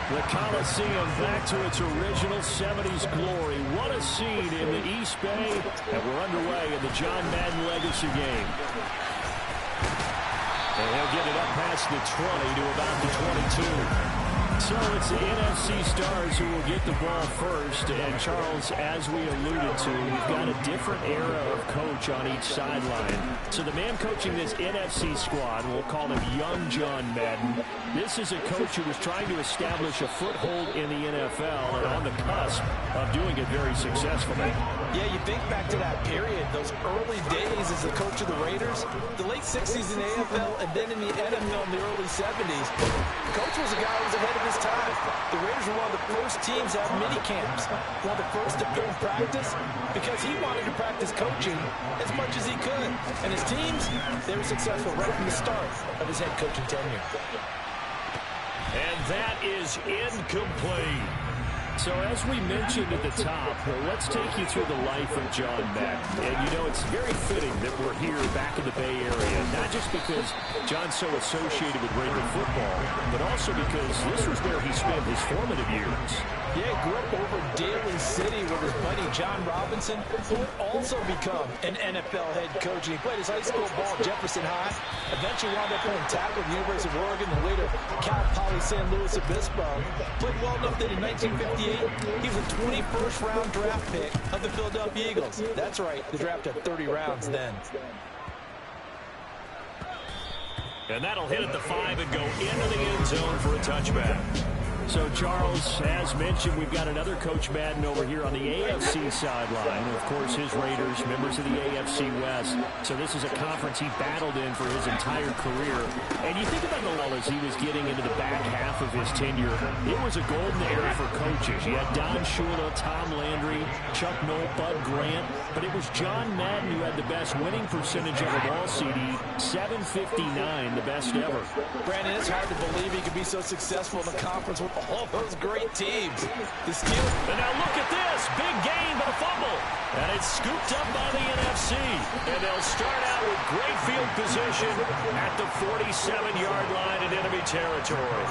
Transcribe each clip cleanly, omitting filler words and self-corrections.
The Coliseum back to its original 70s glory. What a scene in the East Bay. And we're underway in the John Madden Legacy game. And he'll get it up past the 20 to about the 22. So it's the NFC stars who will get the ball first. And, Charles, as we alluded to, we've got a different era of coach on each sideline. So the man coaching this NFC squad, we'll call him Young John Madden. This is a coach who was trying to establish a foothold in the NFL and on the cusp of doing it very successfully. Yeah, you think back to that period, those early days as the coach of the Raiders, the late 60s in the AFL, and then in the NFL in the early 70s. The coach was a guy who was ahead of his time. The Raiders were one of the first teams to have mini camps, one of the first to film practice, because he wanted to practice coaching as much as he could. And his teams, they were successful right from the start of his head coaching tenure. And that is incomplete. So as we mentioned at the top, let's take you through the life of John Madden. And you know, it's very fitting that we're here back in the Bay Area, not just because John's so associated with Raider football, but also because this was where he spent his formative years. Yeah, he grew up over Daly City with his buddy John Robinson, who would also become an NFL head coach. And he played his high school ball at Jefferson High, eventually wound up playing tackle at the University of Oregon, and later Cal Poly San Luis Obispo. Played well enough that in 1958, he was a 21st round draft pick of the Philadelphia Eagles. That's right, the draft had 30 rounds then. And that'll hit at the 5 and go into the end zone for a touchback. So, Charles, as mentioned, we've got another Coach Madden over here on the AFC sideline. Of course, his Raiders, members of the AFC West. So this is a conference he battled in for his entire career. And you think about the lull as he was getting into the back half of his tenure. It was a golden era for coaches. You had Don Shula, Tom Landry, Chuck Noll, Bud Grant. But it was John Madden who had the best winning percentage of them all, CD. 759, the best ever. Brandon, it's hard to believe he could be so successful in the conference with all those great teams. The skill. And now look at this. Big gain, but a fumble. And it's scooped up by the NFC. And they'll start out with great field position at the 47-yard line in enemy territory.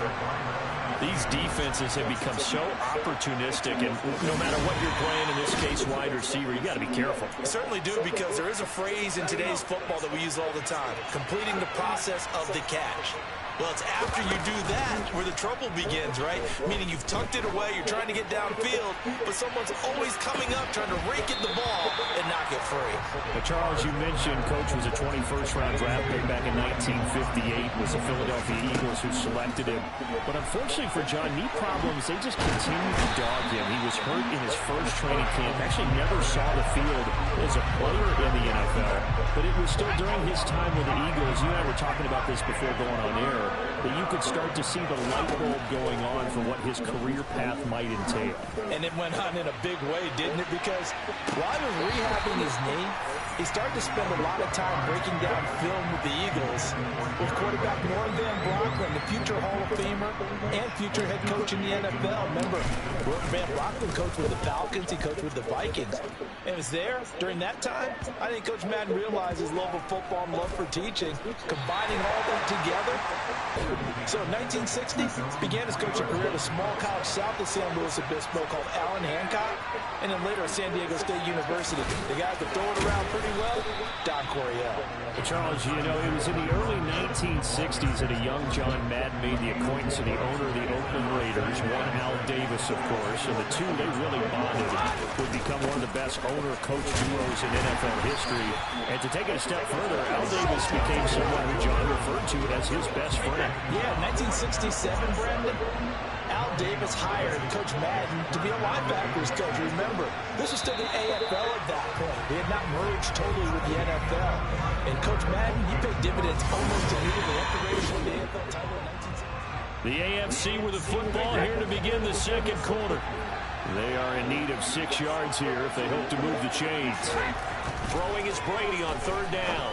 These defenses have become so opportunistic, and no matter what you're playing, in this case, wide receiver, you got to be careful. You certainly do, because there is a phrase in today's football that we use all the time: completing the process of the catch. Well, it's after you do that where the trouble begins, right? Meaning you've tucked it away, you're trying to get downfield, but someone's always coming up trying to rake at the ball and knock it free. But Charles, you mentioned Coach was a 21st round draft pick back in 1958. Was the Philadelphia Eagles who selected him. But unfortunately for John, knee problems, they just continued to dog him. He was hurt in his first training camp. Actually never saw the field as a player in the NFL. But it was still during his time with the Eagles. You and I were talking about this before going on air, that you could start to see the light bulb going on for what his career path might entail. And it went on in a big way, didn't it? Because while he was rehabbing his knee, he started to spend a lot of time breaking down film with the Eagles, with quarterback Norm Van Brocklin, the future Hall of Famer and future head coach in the NFL. Remember, Van Brocklin coached with the Falcons, he coached with the Vikings. And it was there, during that time, I think Coach Madden realized his love of football and love for teaching, combining all of them together. So in 1960, he began his coaching career at a small college south of San Luis Obispo called Allen Hancock, and then later at San Diego State University. The guy that throw it around pretty well, Don Coryell. Charles, you know, it was in the early 1960s that a young John Madden made the acquaintance of the owner of the Oakland Raiders, one Al Davis, of course, and the two, they really bonded, would become one of the best owner-coach duos in NFL history. And to take it a step further, Al Davis became someone who John referred to as his best friend. Yeah, 1967, Brandon, Al Davis hired Coach Madden to be a linebackers coach. Remember, this was still the AFL at that point. They had not merged totally with the NFL. And Coach Madden, he paid dividends almost immediately after the Raiders won the AFL title in 1960. The AFC with the football here to begin the second quarter. They are in need of 6 yards here if they hope to move the chains. Throwing is Brady on third down.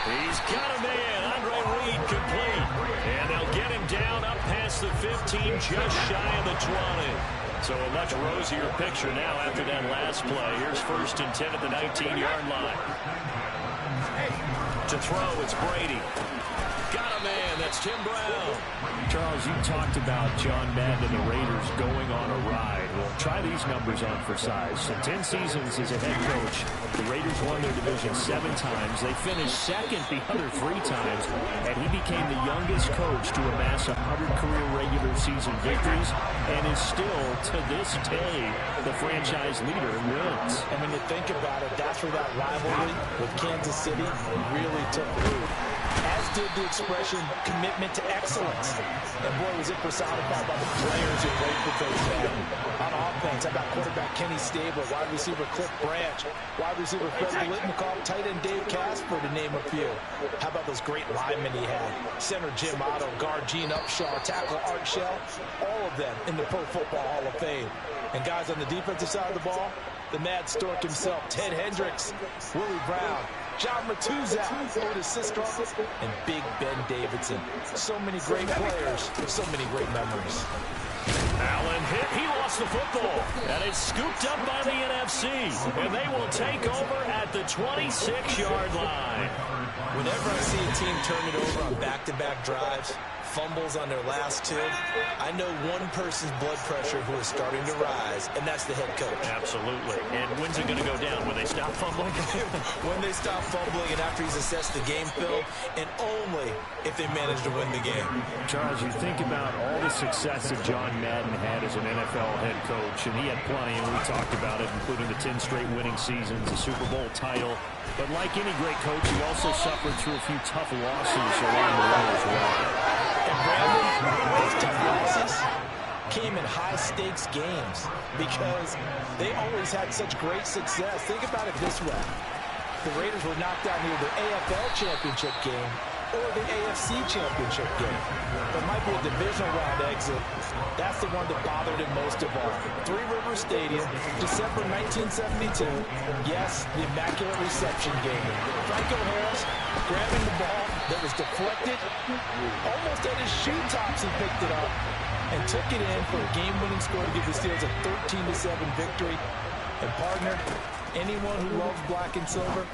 He's got a man. Andre Reed complete. And they'll get him down up past the 15, just shy of the 20. So a much rosier picture now after that last play. Here's 1st and 10 at the 19-yard line. To throw, it's Brady. Got a man. That's Tim Brown. Charles, you talked about John Madden and the Raiders going on a ride. Well, try these numbers on for size. So 10 seasons as a head coach. The Raiders won their division 7 times. They finished second the other 3 times. And he became the youngest coach to amass 100 career regular season victories and is still, to this day, the franchise leader in wins. And when you think about it, that's where that rivalry with Kansas City really took root. As did the expression commitment to excellence. And boy, was it personified by the players who played for Coach Madden. On offense, how about quarterback Kenny Stabler, wide receiver Cliff Branch, wide receiver Fred Blitnikoff, tight end Dave Casper, to name a few. How about those great linemen he had? Center Jim Otto, guard Gene Upshaw, tackle Art Shell, all of them in the Pro Football Hall of Fame. And guys on the defensive side of the ball, the Mad Stork himself, Ted Hendricks, Willie Brown, John Matuzak, Otis Sistrunk, and Big Ben Davidson. So many great players, so many great memories. Allen hit. He lost the football. And it's scooped up by the NFC. And they will take over at the 26-yard line. Whenever I see a team turn it over on back-to-back drives, fumbles on their last 2, I know one person's blood pressure who is starting to rise, and that's the head coach. Absolutely. And when's it going to go down? When they stop fumbling? When they stop fumbling and after he's assessed the game film, and only if they manage to win the game. Charles, you think about all the success that John Madden had as an NFL head coach, and he had plenty, and we talked about it, including the 10 straight winning seasons, a Super Bowl title. But like any great coach, he also suffered through a few tough losses along the way as well. And Brandon, those tough losses came in high-stakes games because they always had such great success. Think about it this way. The Raiders were knocked out near the AFL championship game or the AFC championship game. There might be a divisional round exit. That's the one that bothered him most of all. Three River Stadium, December 1972. Yes, the Immaculate Reception game. Franco Harris grabbing the ball that was deflected. Almost at his shoe tops, he picked it up and took it in for a game-winning score to give the Steelers a 13-7 victory. And partner, anyone who loves black and silver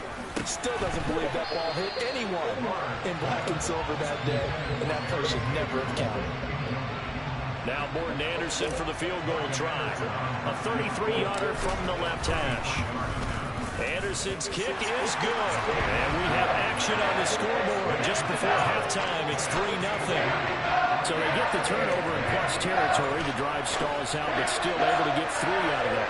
still doesn't believe that ball hit anyone in black and silver that day, and that play should never have counted. Now Morton Anderson for the field goal try. A 33-yarder from the left hash. Anderson's kick is good. And we have action on the scoreboard just before halftime. It's 3-0. So they get the turnover in plus territory. The drive stalls out, but still able to get 3 out of that.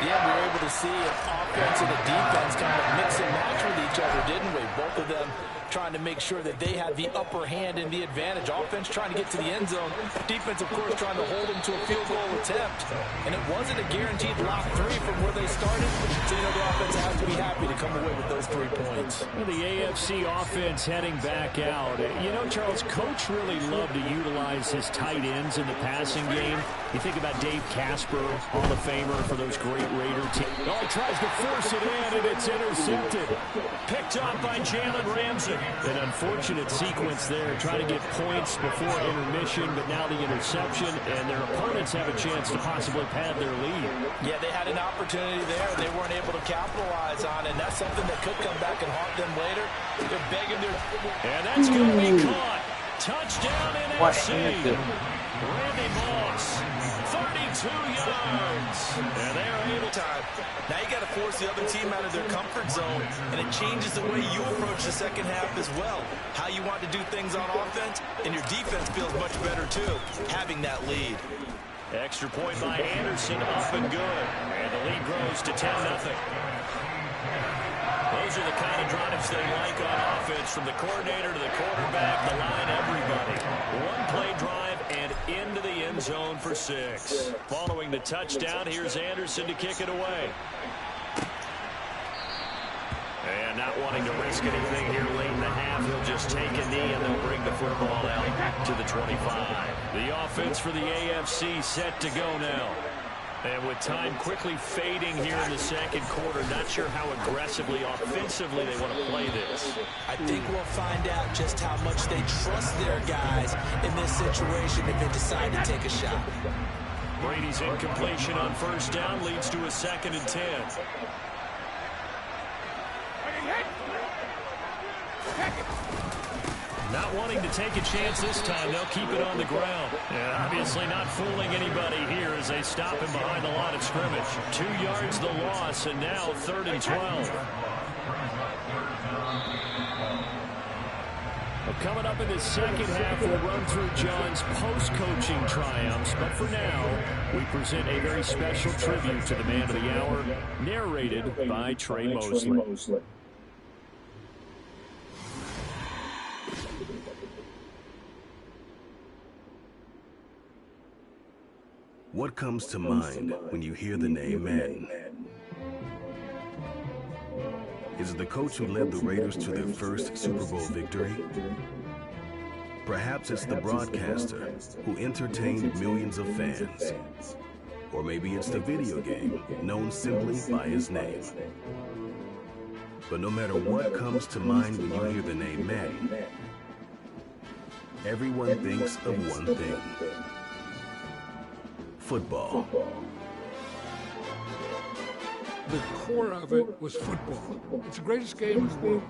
Yeah, we were able to see an offense and a defense kind of mix and match with each other, didn't we? Both of them trying to make sure that they had the upper hand and the advantage. Offense trying to get to the end zone. Defense, of course, trying to hold them to a field goal attempt. And it wasn't a guaranteed lock 3 from where they started. So, you know, the offense has to be happy to come away with those 3 points. The AFC offense heading back out. You know, Charles, Coach really loved to utilize his tight ends in the passing game. You think about Dave Casper, Hall of Famer for those great Raider teams. Oh, he tries to force it in, and it's intercepted. Picked up by Jalen Ramsey. An unfortunate sequence there, trying to get points before intermission, but now the interception, and their opponents have a chance to possibly pad their lead. Yeah, they had an opportunity there, and they weren't able to capitalize on it, and that's something that could come back and haunt them later. They're begging their... And that's going to be caught. Touchdown NFC. Randy Moss, 32 yards. And they are able to... Now you got to force the other team out of their comfort zone, and it changes the way you approach the second half as well. How you want to do things on offense, and your defense feels much better too, having that lead. Extra point by Anderson, up and good. And the lead grows to 10-0. Those are the kind of drives they like on offense, from the coordinator to the quarterback, the line, everybody. One-play drive and into the end zone for 6. Following the touchdown, here's Anderson to kick it away. And not wanting to risk anything here late in the half, he'll just take a knee and they'll bring the football out to the 25. The offense for the AFC set to go now. And with time quickly fading here in the second quarter, not sure how aggressively, offensively they want to play this. I think we'll find out just how much they trust their guys in this situation if they decide to take a shot. Brady's incompletion on first down leads to a 2nd and 10. Not wanting to take a chance this time, they'll keep it on the ground. Yeah, obviously not fooling anybody here as they stop him behind the line of scrimmage. 2 yards the loss, and now 3rd and 12. Well, coming up in the second half, we'll run through John's post-coaching triumphs. But for now, we present a very special tribute to the man of the hour, narrated by Trey Mosley. What comes to mind when you hear the name Madden? Is it the coach who led the Raiders to their first Super Bowl victory? Perhaps it's the broadcaster who entertained millions of fans. Or maybe it's the video game known simply by his name. But no matter what comes to mind when you hear the name Madden, everyone thinks of one thing: football. The core of it was football. It's the greatest game in the world.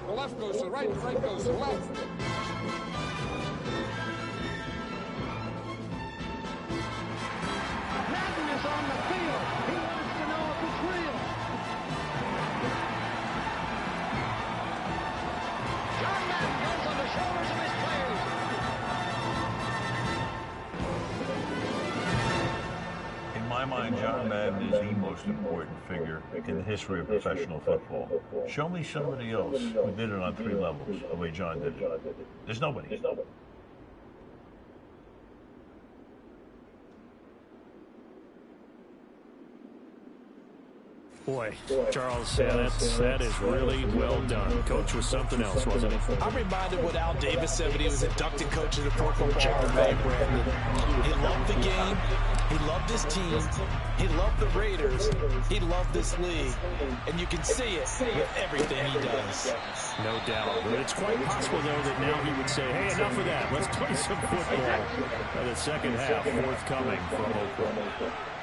The left goes to the right goes to the left. Madden is on the field. He wants to know if it's real. John Madden goes on the shoulders of his players. In my mind, John Madden is the most important figure in the history of professional football. Show me somebody else who did it on 3 levels the way John did it. There's nobody. Boy, Charles, that is really well done. Coach was something else, wasn't he? I'm reminded what Al Davis said when he was inducted coach of the Pro Football Hall of Fame, Brandon. He loved the game. He loved his team. He loved the Raiders. He loved this league. And you can see it with everything he does. No doubt. But it's quite possible, though, that now he would say, hey, enough of that. Let's play some football. The second half forthcoming from Oakland.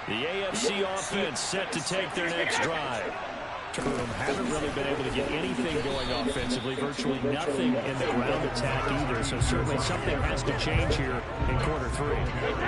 The AFC offense set to take their next drive. Haven't really been able to get anything going offensively, virtually nothing in the ground attack either, so certainly something has to change here in quarter 3.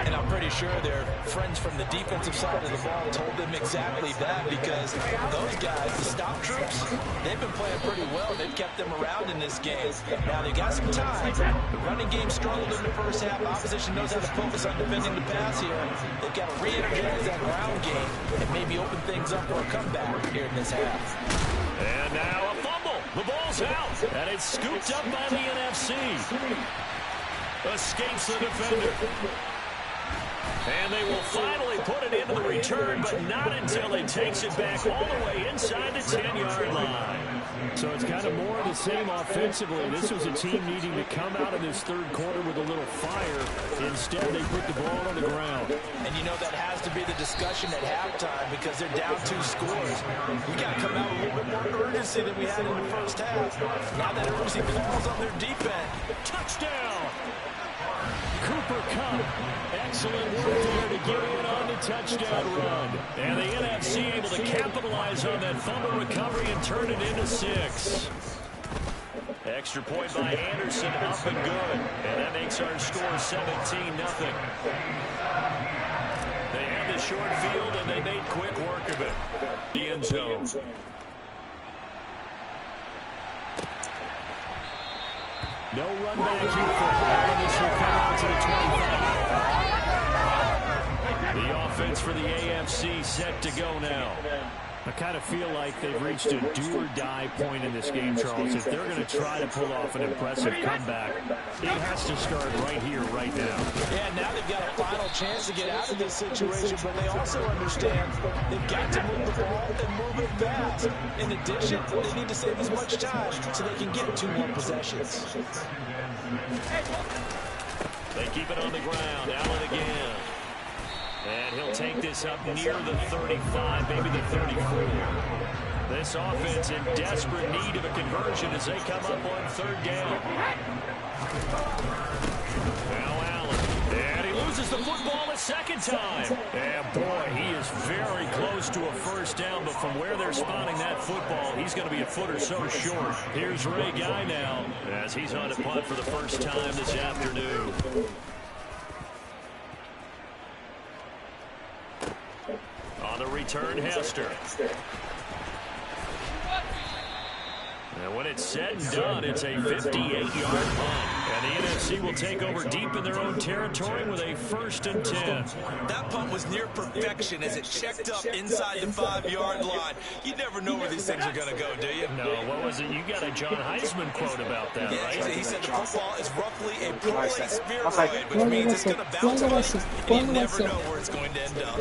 And I'm pretty sure their friends from the defensive side of the ball told them exactly that, because those guys, the stop troops, they've been playing pretty well. They've kept them around in this game. Now, they got some time. The running game struggled in the first half. Opposition knows how to focus on defending the pass here. They've got to re-energize that ground game and maybe open things up for a comeback here in this half. And now a fumble. The ball's out. And it's scooped up by the NFC. Escapes the defender. And they will finally put it into the return, but not until he takes it back all the way inside the 10-yard line. So it's kind of more of the same offensively. This was a team needing to come out of this third quarter with a little fire. Instead, they put the ball on the ground. And you know that has to be the discussion at halftime because they're down 2 scores. We got to come out with a little bit more urgency than we had in the first half. Now that urgency falls on their defense. Touchdown! Cooper Kupp. Excellent work there to get in on the touchdown run. And the NFC able to capitalize on that fumble recovery and turn it into 6. Extra point by Anderson, up and good. And that makes our score 17-0. They had the short field, and they made quick work of it. The end zone. No run back here for Allen. This will come out to the 25. The offense for the AFC set to go now. I kind of feel like they've reached a do-or-die point in this game, Charles. If they're going to try to pull off an impressive comeback, it has to start right here, right now. Yeah, now they've got a final chance to get out of this situation, but they also understand they've got to move the ball and move it fast. In addition, they need to save as much time so they can get 2 more possessions. They keep it on the ground. Allen again. And he'll take this up near the 35, maybe the 34. This offense in desperate need of a conversion as they come up on 3rd down. Now Allen. And he loses the football a second time. And boy, he is very close to a first down, but from where they're spotting that football, he's going to be a foot or so short. Here's Ray Guy now as he's on a punt for the first time this afternoon. On the return, Hester. And when it's said and done, it's a 58-yard punt. And the NFC will take over deep in their own territory with a 1st and 10. That punt was near perfection as it checked up inside the 5-yard line. You never know where these things are going to go, do you? No, what was it? You got a John Heisman quote about that, yeah, right? He said the football is roughly a pro spheroid, which means it's going to bounce away, and you never know where it's going to end up.